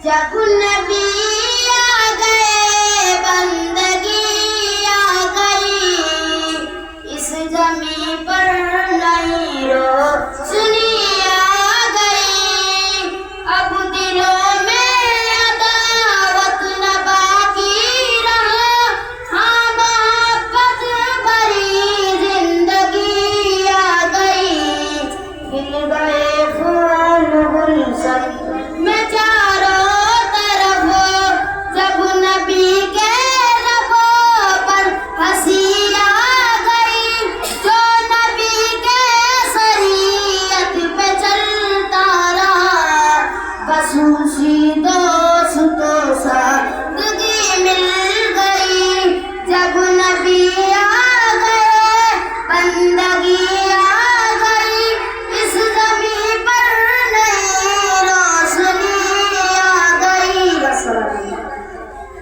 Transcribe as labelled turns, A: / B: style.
A: जब नबी आ गए बंदगी आ गई, इस जमी पर नई रोशनी आ गई। अब दिलों में अदावत न बाकी रहा, हाँ मोहब्बत भरी जिंदगी आ गई। खिल गए फूल गुलशन में चारों तरफ, जब नबी के लबों पर हंसी आ गई। जो नबी के शरीयत पे चलता रहा, बस उसी